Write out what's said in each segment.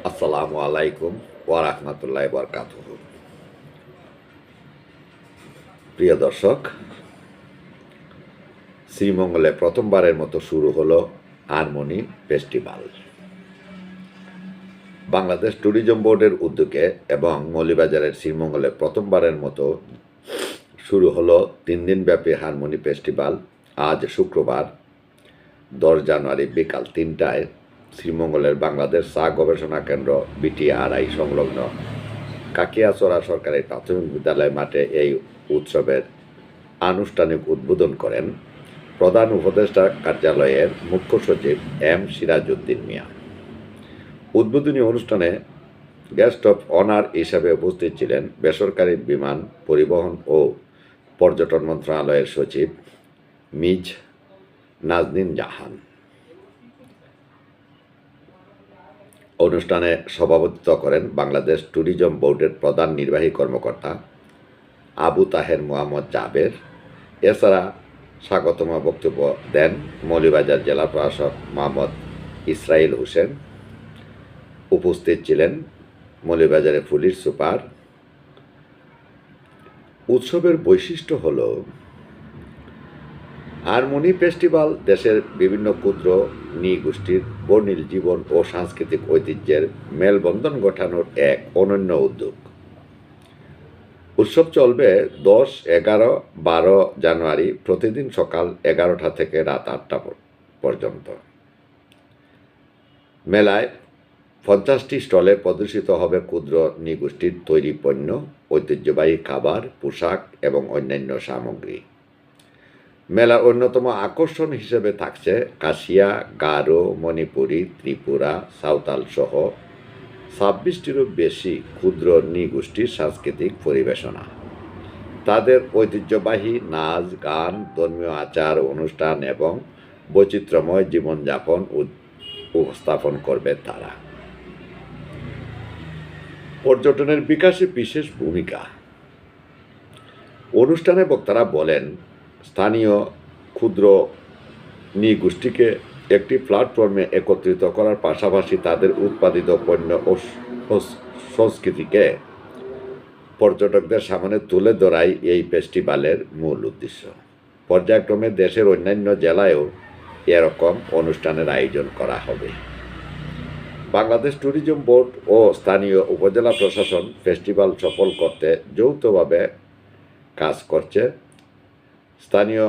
আসসালামু আলাইকুম ওয়া রাহমাতুল্লাহি ওয়া বারাকাতুহু। প্রিয় দর্শক, শ্রীমঙ্গলে প্রথমবারের মতো শুরু হলো হারমোনি ফেস্টিভ্যাল। বাংলাদেশ ট্যুরিজম বোর্ডের উদ্যোগে এবং মৌলভীবাজারের শ্রীমঙ্গলে প্রথমবারের মতো শুরু হলো 3 দিনব্যাপী হারমোনি ফেস্টিভ্যাল। আজ শুক্রবার 10 জানুয়ারি বিকাল 3টায় শ্রীমঙ্গলের বাংলাদেশ চা গবেষণা কেন্দ্র BTRI সংলগ্ন কাকিয়াচড়া সরকারি প্রাথমিক বিদ্যালয় মাঠে এই উৎসবের আনুষ্ঠানিক উদ্বোধন করেন প্রধান উপদেষ্টা কার্যালয়ের মুখ্য সচিব সিরাজউদ্দিন মিয়া। উদ্বোধনী অনুষ্ঠানে গেস্ট অফ অনার হিসাবে উপস্থিত ছিলেন বেসরকারি বিমান পরিবহন ও পর্যটন মন্ত্রণালয়ের সচিব মিজ নাজনীন জাহান। অনুষ্ঠানে সভাপতিত্ব করেন বাংলাদেশ ট্যুরিজম বোর্ডের প্রধান নির্বাহী কর্মকর্তা আবু তাহের মোহাম্মদ জাবের। এছাড়া স্বাগতম বক্তব্য দেন মৌলভীবাজার জেলা প্রশাসক মোহাম্মদ ইসরাইল হোসেন। উপস্থিত ছিলেন মৌলভীবাজারের পুলিশ সুপার। উৎসবের বৈশিষ্ট্য হল হারমোনি ফেস্টিভ্যাল দেশের বিভিন্ন ক্ষুদ্র নৃগোষ্ঠীর বর্ণিল জীবন ও সাংস্কৃতিক ঐতিহ্যের মেলবন্ধন ঘটানোর এক অনন্য উদ্যোগ। উৎসব চলবে 10, 11, 12 জানুয়ারি প্রতিদিন সকাল 11টা থেকে রাত 8টা পর্যন্ত। মেলায় 50টি স্টলে প্রদর্শিত হবে ক্ষুদ্র নৃগোষ্ঠীর তৈরি পণ্য, ঐতিহ্যবাহী খাবার, পোশাক এবং অন্যান্য সামগ্রী। মেলার অন্যতম আকর্ষণ হিসেবে থাকছে কাশিয়া, গারো, মণিপুরী, ত্রিপুরা, সাঁওতাল সহ 26টিরও বেশি ক্ষুদ্র নৃগোষ্ঠীর সাংস্কৃতিক পরিবেশনা। তাদের ঐতিহ্যবাহী নাচ, গান, ধর্মীয় আচার অনুষ্ঠান এবং বৈচিত্র্যময় জীবনযাপন উপস্থাপন করবে তারা। পর্যটনের বিকাশে বিশেষ ভূমিকা। অনুষ্ঠানে বক্তারা বলেন, স্থানীয় ক্ষুদ্র নৃগোষ্ঠীকে একটি প্ল্যাটফর্মে একত্রিত করার পাশাপাশি তাদের উৎপাদিত পণ্য ও সংস্কৃতিকে পর্যটকদের সামনে তুলে ধরাই এই ফেস্টিভ্যালের মূল উদ্দেশ্য। পর্যায়ক্রমে দেশের অন্যান্য জেলায়ও এরকম অনুষ্ঠানের আয়োজন করা হবে। বাংলাদেশ ট্যুরিজম বোর্ড ও স্থানীয় উপজেলা প্রশাসন ফেস্টিভ্যাল সফল করতে যৌথভাবে কাজ করছে। স্থানীয়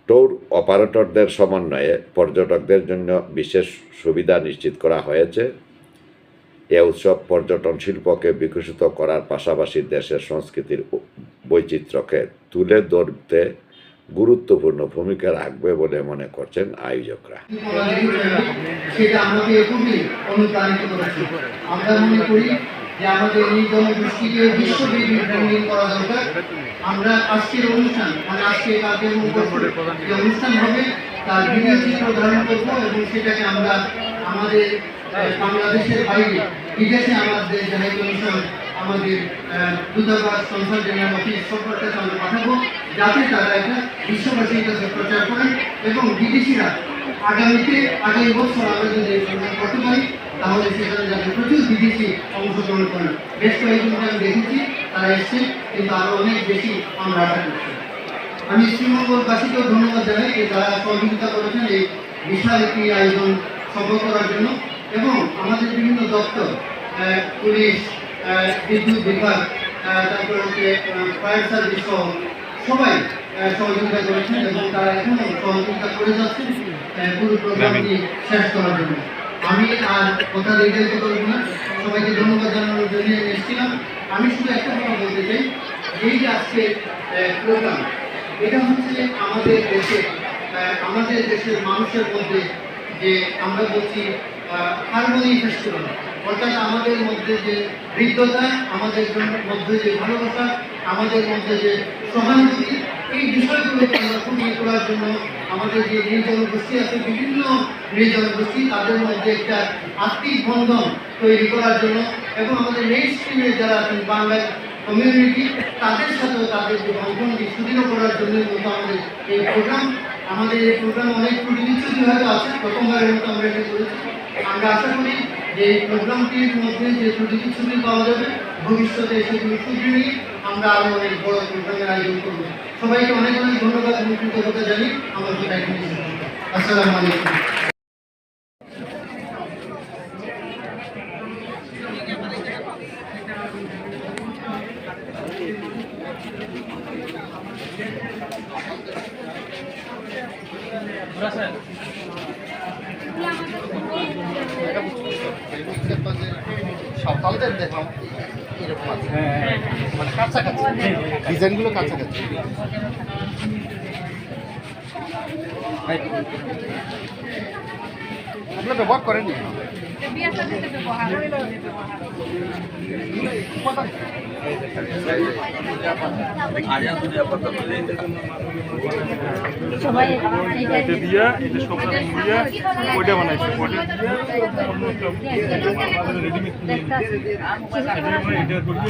ট্যুর অপারেটরদের সমন্বয়ে পর্যটকদের জন্য বিশেষ সুবিধা নিশ্চিত করা হয়েছে। এ উৎসব পর্যটন শিল্পকে বিকশিত করার পাশাপাশি দেশের সংস্কৃতির বৈচিত্র্যকে তুলে ধরতে গুরুত্বপূর্ণ ভূমিকা রাখবে বলে মনে করছেন আয়োজকরা। সেটা আমাকে খুবই অনুপ্রাণিত করেছে। আমরা মনে করি যে আমাদের এই জনগোষ্ঠীকে বিশ্বব্যাপী ব্র্যান্ডিং করা দরকার। আমরা আজকের অনুষ্ঠান আজকে কালকের যে অনুষ্ঠান হবে তার ভিডিও চিত্র ধারণ করবো এবং সেটাকে আমরা আমাদের বাংলাদেশের বাইরে বিদেশে আমাদের যে হাই কমিশন, আমাদের দূতাবাস, কনসাল জেনারেল অফিস সবার কাছে আমরা পাঠাবো, যাতে তারা এটা বিশ্ববাসীর কাছে প্রচার করেন এবং বিদেশিরা আগামী বছর আমরা যদি সম্মান করতে পারি তাহলে সেখানে যাতে প্রচুর বিদেশি অংশগ্রহণ করেন। বেশ কয়েকজনকে আমি দেখেছি তারা এসছে, কিন্তু আরও অনেক বেশি আমরা আশা করছি। আমি শ্রীমঙ্গলবাসীকেও ধন্যবাদ জানাই যে তারা সহযোগিতা করেছেন এই বিশাল একটি আয়োজন সফল করার জন্য, এবং আমাদের বিভিন্ন দপ্তর, পুলিশ, বিদ্যুৎ বিভাগ, তারপরে হচ্ছে ফায়ার সার্ভিস সহ সবাই সহযোগিতা করেছেন এবং তারা এখনও সহযোগিতা করে যাচ্ছেন পুরো প্রোগ্রামটি শেষ করার জন্য। আমি আর কথা দীর্ঘায়িত করব না, সবাইকে ধন্যবাদ জানানোর জন্য এসেছিলাম। আমি শুধু একটা কথা বলতে চাই, এই যে আজকে প্রোগ্রাম, এটা হচ্ছে আমাদের দেশের মানুষের মধ্যে যে আমরা বলছি হারমোনি ফেস্টিভ্যাল, অর্থাৎ আমাদের মধ্যে যে হৃদ্যতা, আমাদের মধ্যে যে ভালোবাসা, আমাদের মধ্যে যে সহানুভূতি, এই বিষয়গুলোকে আমরা ফুটিয়ে তোলার জন্য আমাদের যে নৃজনগোষ্ঠী আছে, বিভিন্ন নৃজনগোষ্ঠী, তাদের মধ্যে একটা আত্মিক বন্ধন তৈরি করার জন্য এবং আমাদের মেইন স্ট্রিমে যারা আছেন বাংলার কমিউনিটি, তাদের সাথেও তাদের যে বন্ধনকে সুদৃঢ় করার জন্য আমাদের এই প্রোগ্রাম। আমাদের এই প্রোগ্রাম অনেক ত্রুটি বিচ্ছুতি হয়তো আছে, প্রথমবারের মতো আমরা এটা করেছি। আমরা আশা করি যে এই প্রোগ্রামটির মধ্যে যে প্রতিটি ছবি পাওয়া যাবে ভবিষ্যতে সেগুলো শুধরে নিয়ে আমরা আরো অনেক বড় প্রোগ্রামের আয়োজন করবো। সবাইকে অনেক অনেক ধন্যবাদ এবং কৃতজ্ঞতা জানিয়ে আমাকে দায়িত্ব দিয়েছেন। আসসালামু আলাইকুম। সকালদের দেখলাম এরকম আছে, মানে কাছাকাছি ডিজাইনগুলো কাছাকাছি। আপনার ব্যবহার করেননি? সবাই এটা দিয়া এটা সব দিয়া ওইটা বানাইছে ওইটা রেডিমেড এটা করবো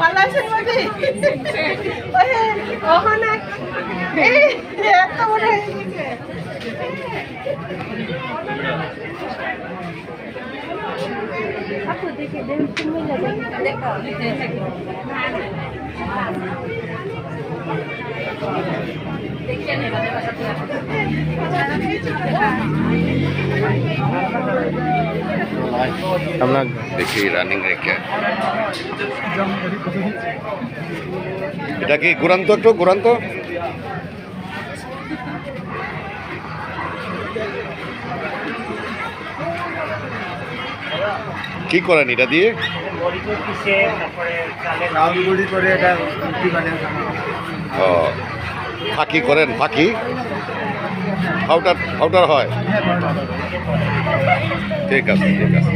ভালো আছেন মাঝে ওখানে এত বড় হয়ে গেছে। আপু দেখে দেন তুমি দেখো আমরা দেখি রানিং রেখে এটা কি ঘুরান্ত একটু ঘুরান্ত কি করেন এটা দিয়ে ও ফাঁকি করেন ফাঁকি ফাউটার ফাউটার হয় ঠিক আছে ঠিক আছে